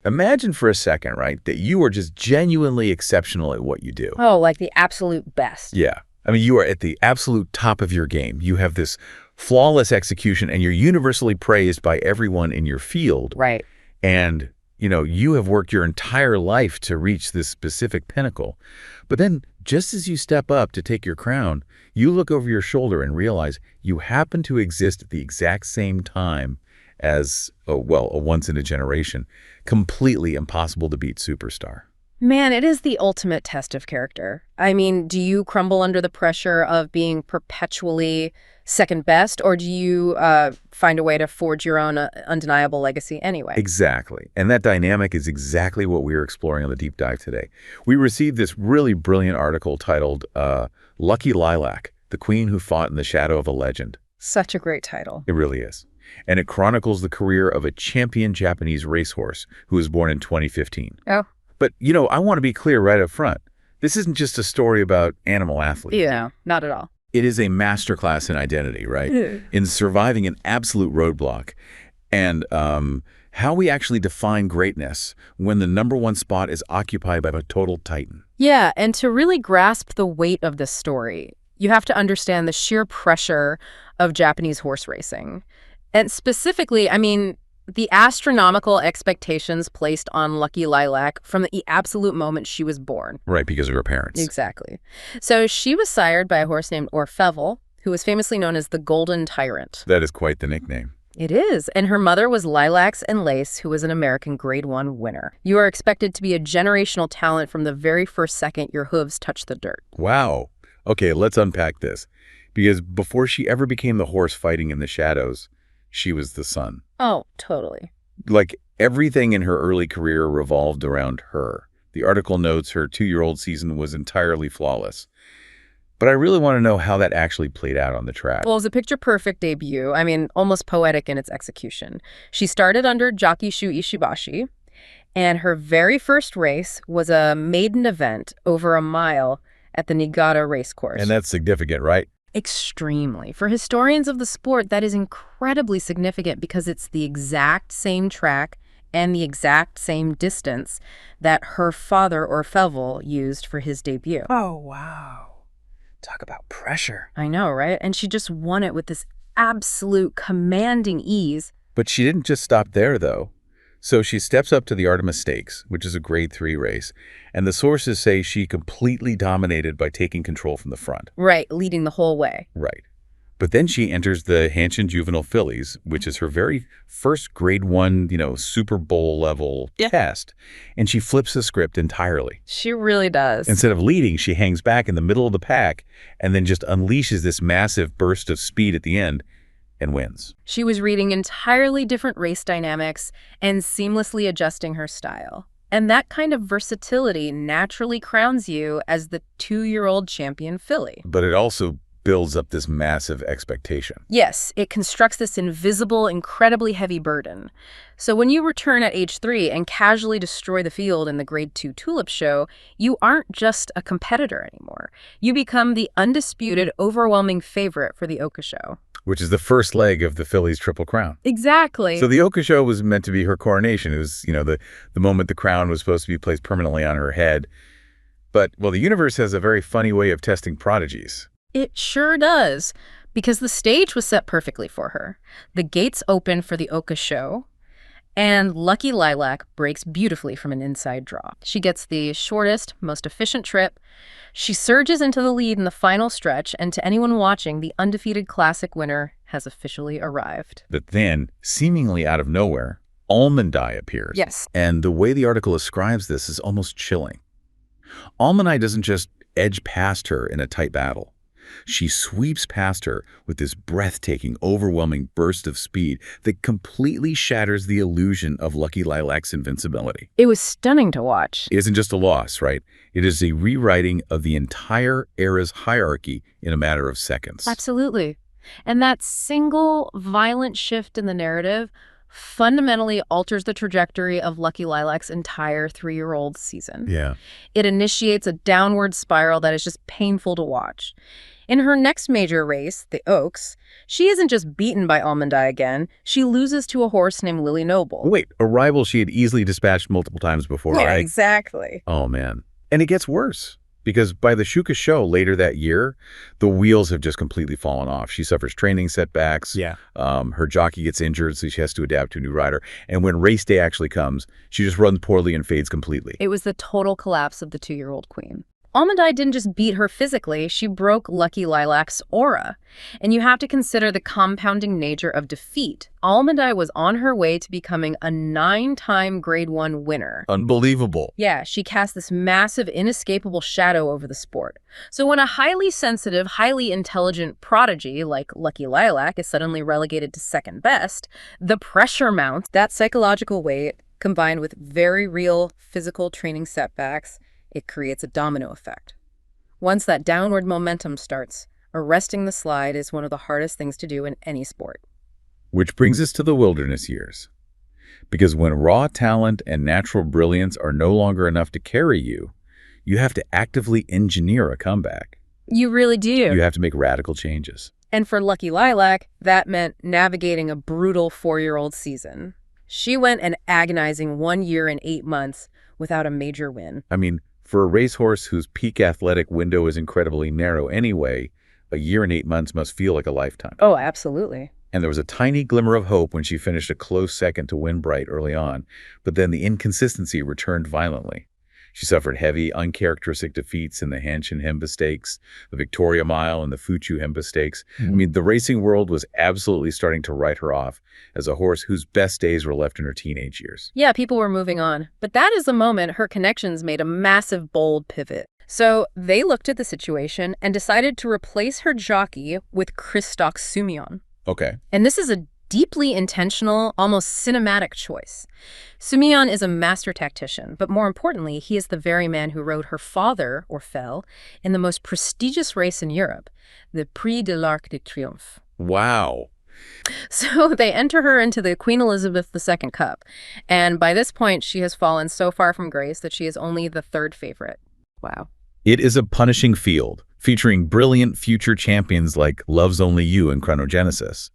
Imagine for a second, right, that you are just genuinely exceptional at what you do. Oh, like the absolute best. Yeah. I mean, you are at the absolute top of your game. You have this flawless execution, and you're universally praised by everyone in your field. Right. And, you have worked your entire life to reach this specific pinnacle. But then, just as you step up to take your crown, you look over your shoulder and realize you happen to exist at the exact same time as, a once-in-a-generation, completely impossible to beat superstar. Man, it is the ultimate test of character. I mean, do you crumble under the pressure of being perpetually second best, or do you find a way to forge your own undeniable legacy anyway? Exactly. And that dynamic is exactly what we are exploring on the deep dive today. We received this really brilliant article titled Lucky Lilac, the Queen Who Fought in the Shadow of a Legend. Such a great title. It really is. And it chronicles the career of a champion Japanese racehorse who was born in 2015. Oh. But, I want to be clear right up front. This isn't just a story about animal athletes. Yeah, not at all. It is a masterclass in identity, right? In surviving an absolute roadblock. And how we actually define greatness when the #1 spot is occupied by a total titan. Yeah, and to really grasp the weight of this story, you have to understand the sheer pressure of Japanese horse racing. And specifically, I mean, the astronomical expectations placed on Lucky Lilac from the absolute moment she was born. Right, because of her parents. Exactly. So she was sired by a horse named Orfevel, who was famously known as the Golden Tyrant. That is quite the nickname. It is. And her mother was Lilacs and Lace, who was an American Grade 1 winner. You are expected to be a generational talent from the very first second your hooves touch the dirt. Wow. Okay, let's unpack this. Because before she ever became the horse fighting in the shadows, she was the sun. Oh, totally. Like, everything in her early career revolved around her. The article notes her 2-year-old season was entirely flawless. But I really want to know how that actually played out on the track. Well, it was a picture-perfect debut. I mean, almost poetic in its execution. She started under Jockey Shu Ishibashi, and her very first race was a maiden event over a mile at the Niigata Racecourse. And that's significant, right? Extremely. For historians of the sport, that is incredibly significant because it's the exact same track and the exact same distance that her father, Orfevel, used for his debut. Oh, wow. Talk about pressure. I know, right? And she just won it with this absolute commanding ease. But she didn't just stop there, though. So she steps up to the Artemis Stakes, which is a Grade 3 race, and the sources say she completely dominated by taking control from the front. Right, leading the whole way. Right. But then she enters the Hanshin Juvenile Fillies, which is her very first Grade 1, Super Bowl level test, and she flips the script entirely. She really does. Instead of leading, she hangs back in the middle of the pack and then just unleashes this massive burst of speed at the end and wins. She was reading entirely different race dynamics and seamlessly adjusting her style. And that kind of versatility naturally crowns you as the 2-year-old champion filly. But it also builds up this massive expectation. Yes, it constructs this invisible, incredibly heavy burden. So when you return at age 3 and casually destroy the field in the Grade 2 Tulip Show, you aren't just a competitor anymore. You become the undisputed, overwhelming favorite for the Oka Show. Which is the first leg of the filly's Triple Crown. Exactly. So the Oka Show was meant to be her coronation. It was, the moment the crown was supposed to be placed permanently on her head. But, the universe has a very funny way of testing prodigies. It sure does, because the stage was set perfectly for her. The gates open for the Oka Show, and Lucky Lilac breaks beautifully from an inside draw. She gets the shortest, most efficient trip. She surges into the lead in the final stretch, and to anyone watching, the undefeated classic winner has officially arrived. But then, seemingly out of nowhere, Almond Eye appears. Yes. And the way the article describes this is almost chilling. Almond Eye doesn't just edge past her in a tight battle. She sweeps past her with this breathtaking, overwhelming burst of speed that completely shatters the illusion of Lucky Lilac's invincibility. It was stunning to watch. It isn't just a loss, right? It is a rewriting of the entire era's hierarchy in a matter of seconds. Absolutely. And that single violent shift in the narrative fundamentally alters the trajectory of Lucky Lilac's entire 3-year-old season. Yeah. It initiates a downward spiral that is just painful to watch. In her next major race, the Oaks, she isn't just beaten by Almond Eye again, she loses to a horse named Lily Noble. Wait, a rival she had easily dispatched multiple times before, Yeah, right? exactly. Oh, man. And it gets worse. Because by the Shuka show later that year, the wheels have just completely fallen off. She suffers training setbacks. Yeah. Her jockey gets injured, so she has to adapt to a new rider. And when race day actually comes, she just runs poorly and fades completely. It was the total collapse of the 2-year-old queen. Almond Eye didn't just beat her physically, she broke Lucky Lilac's aura. And you have to consider the compounding nature of defeat. Almond Eye was on her way to becoming a 9-time Grade 1 winner. Unbelievable. Yeah, she cast this massive, inescapable shadow over the sport. So when a highly sensitive, highly intelligent prodigy like Lucky Lilac is suddenly relegated to second best, the pressure mounts. That psychological weight, combined with very real physical training setbacks, it creates a domino effect. Once that downward momentum starts, arresting the slide is one of the hardest things to do in any sport. Which brings us to the wilderness years. Because when raw talent and natural brilliance are no longer enough to carry you, you have to actively engineer a comeback. You really do. You have to make radical changes. And for Lucky Lilac, that meant navigating a brutal 4-year-old season. She went an agonizing 1 year and 8 months without a major win. I mean, for a racehorse whose peak athletic window is incredibly narrow anyway, a year and 8 months must feel like a lifetime. Oh, absolutely. And there was a tiny glimmer of hope when she finished a close second to Winbright early on, but then the inconsistency returned violently. She suffered heavy, uncharacteristic defeats in the Hanshin Hemba Stakes, the Victoria Mile, and the Fuchu Hemba Stakes. I mean, the racing world was absolutely starting to write her off as a horse whose best days were left in her teenage years. Yeah, people were moving on. But that is the moment her connections made a massive, bold pivot. So they looked at the situation and decided to replace her jockey with Christophe Soumillon. Okay. And this is a deeply intentional, almost cinematic choice. Soumillon is a master tactician, but more importantly, he is the very man who rode her father, or fell, in the most prestigious race in Europe, the Prix de l'Arc de Triomphe. Wow. So they enter her into the Queen Elizabeth II Cup, and by this point, she has fallen so far from grace that she is only the 3rd favorite. Wow. It is a punishing field, featuring brilliant future champions like Love's Only You and Chronogenesis.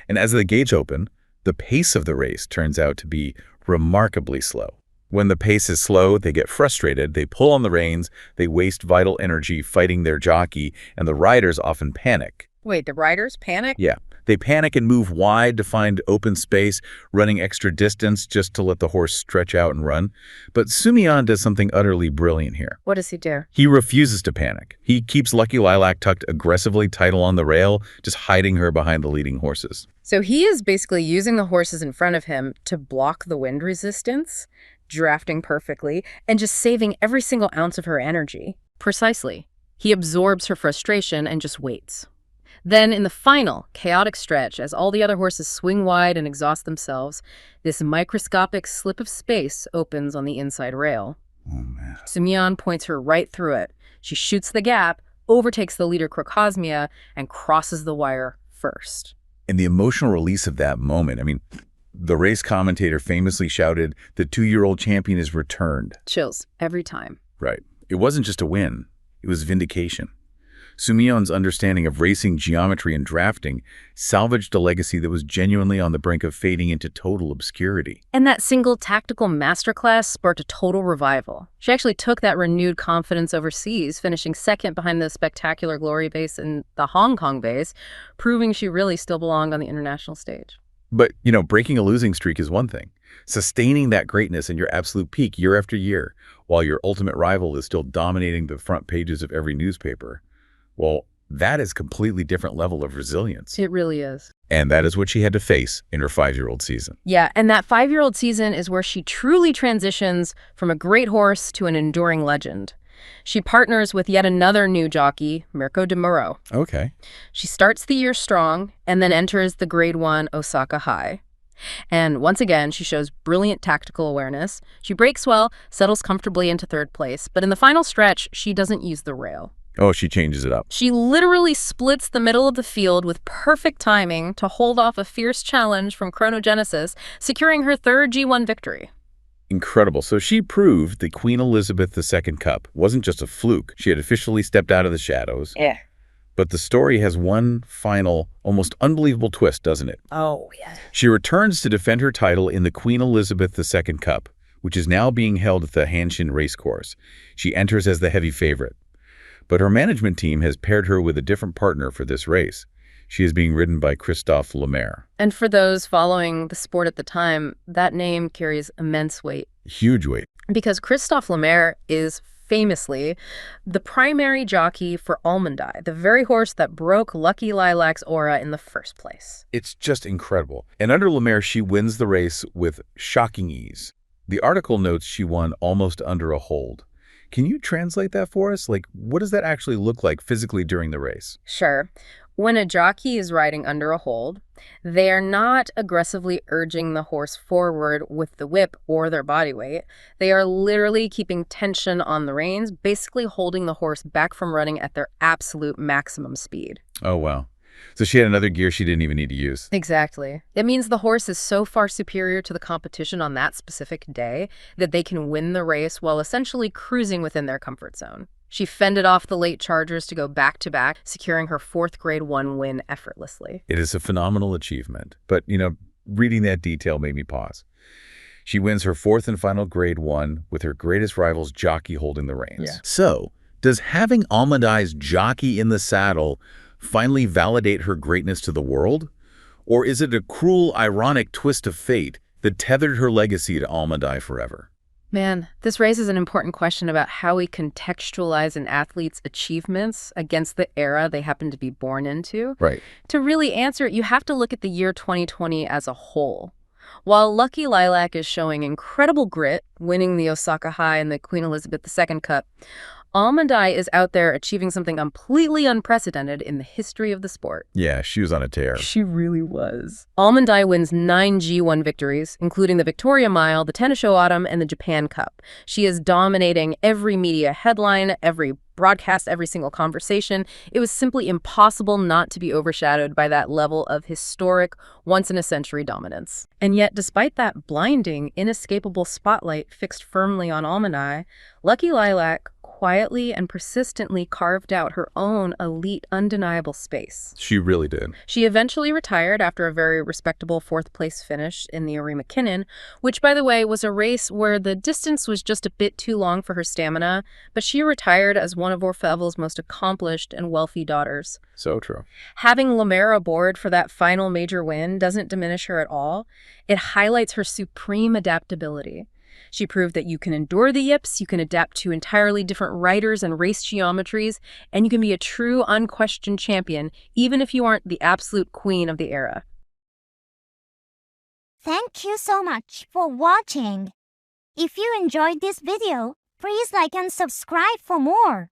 And as the gates open, the pace of the race turns out to be remarkably slow. When the pace is slow, they get frustrated, they pull on the reins, they waste vital energy fighting their jockey, and the riders often panic. Wait, the riders panic? Yeah, they panic and move wide to find open space, running extra distance just to let the horse stretch out and run. But Soumillon does something utterly brilliant here. What does he do? He refuses to panic. He keeps Lucky Lilac tucked aggressively tight along the rail, just hiding her behind the leading horses. So he is basically using the horses in front of him to block the wind resistance, drafting perfectly, and just saving every single ounce of her energy. Precisely. He absorbs her frustration and just waits. Then, in the final, chaotic stretch, as all the other horses swing wide and exhaust themselves, this microscopic slip of space opens on the inside rail. Oh, man. Soumillon points her right through it. She shoots the gap, overtakes the leader Crocosmia, and crosses the wire first. And the emotional release of that moment, I mean, the race commentator famously shouted, "The 2-year-old champion is returned." Chills, every time. Right. It wasn't just a win. It was vindication. Soumillon's understanding of racing geometry and drafting salvaged a legacy that was genuinely on the brink of fading into total obscurity. And that single tactical masterclass sparked a total revival. She actually took that renewed confidence overseas, finishing second behind the spectacular Glory base and the Hong Kong base, proving she really still belonged on the international stage. But, breaking a losing streak is one thing. Sustaining that greatness in your absolute peak year after year, while your ultimate rival is still dominating the front pages of every newspaper, well, that is a completely different level of resilience. It really is. And that is what she had to face in her 5-year-old season. Yeah, and that 5-year-old season is where she truly transitions from a great horse to an enduring legend. She partners with yet another new jockey, Mirko de Moreau. Okay. She starts the year strong and then enters the Grade 1 Osaka High. And once again, she shows brilliant tactical awareness. She breaks well, settles comfortably into 3rd place, but in the final stretch, she doesn't use the rail. Oh, she changes it up. She literally splits the middle of the field with perfect timing to hold off a fierce challenge from Chronogenesis, securing her 3rd G1 victory. Incredible. So she proved the Queen Elizabeth II Cup wasn't just a fluke. She had officially stepped out of the shadows. Yeah. But the story has one final, almost unbelievable twist, doesn't it? Oh, yeah. She returns to defend her title in the Queen Elizabeth II Cup, which is now being held at the Hanshin Racecourse. She enters as the heavy favorite. But her management team has paired her with a different partner for this race. She is being ridden by Christophe Lemaire. And for those following the sport at the time, that name carries immense weight. Huge weight. Because Christophe Lemaire is famously the primary jockey for Almond Eye, the very horse that broke Lucky Lilac's aura in the first place. It's just incredible. And under Lemaire, she wins the race with shocking ease. The article notes she won almost under a hold. Can you translate that for us? Like, what does that actually look like physically during the race? Sure. When a jockey is riding under a hold, they are not aggressively urging the horse forward with the whip or their body weight. They are literally keeping tension on the reins, basically holding the horse back from running at their absolute maximum speed. Oh, wow. So she had another gear she didn't even need to use. Exactly. It means the horse is so far superior to the competition on that specific day that they can win the race while essentially cruising within their comfort zone. She fended off the late chargers to go back-to-back, securing her 4th Grade 1 win effortlessly. It is a phenomenal achievement. But, reading that detail made me pause. She wins her 4th and final Grade 1 with her greatest rival's jockey holding the reins. Yeah. So, does having Almond Eye's jockey in the saddle finally validate her greatness to the world? Or is it a cruel, ironic twist of fate that tethered her legacy to Almond Eye forever? Man, this raises an important question about how we contextualize an athlete's achievements against the era they happen to be born into. Right. To really answer it, you have to look at the year 2020 as a whole. While Lucky Lilac is showing incredible grit, winning the Osaka High and the Queen Elizabeth II Cup, Almond Eye is out there achieving something completely unprecedented in the history of the sport. Yeah, she was on a tear. She really was. Almond Eye wins 9 G1 victories, including the Victoria Mile, the Tennis Show Autumn, and the Japan Cup. She is dominating every media headline, every broadcast, every single conversation. It was simply impossible not to be overshadowed by that level of historic, once-in-a-century dominance. And yet, despite that blinding, inescapable spotlight fixed firmly on Almond Eye, Lucky Lilac quietly and persistently carved out her own elite, undeniable space. She really did. She eventually retired after a very respectable 4th-place finish in the Ori McKinnon, which, by the way, was a race where the distance was just a bit too long for her stamina, but she retired as one of Orfevel's most accomplished and wealthy daughters. So true. Having Lemaire aboard for that final major win doesn't diminish her at all. It highlights her supreme adaptability. She proved that you can endure the yips, you can adapt to entirely different riders and race geometries, and you can be a true, unquestioned champion, even if you aren't the absolute queen of the era. Thank you so much for watching. If you enjoyed this video, please like and subscribe for more.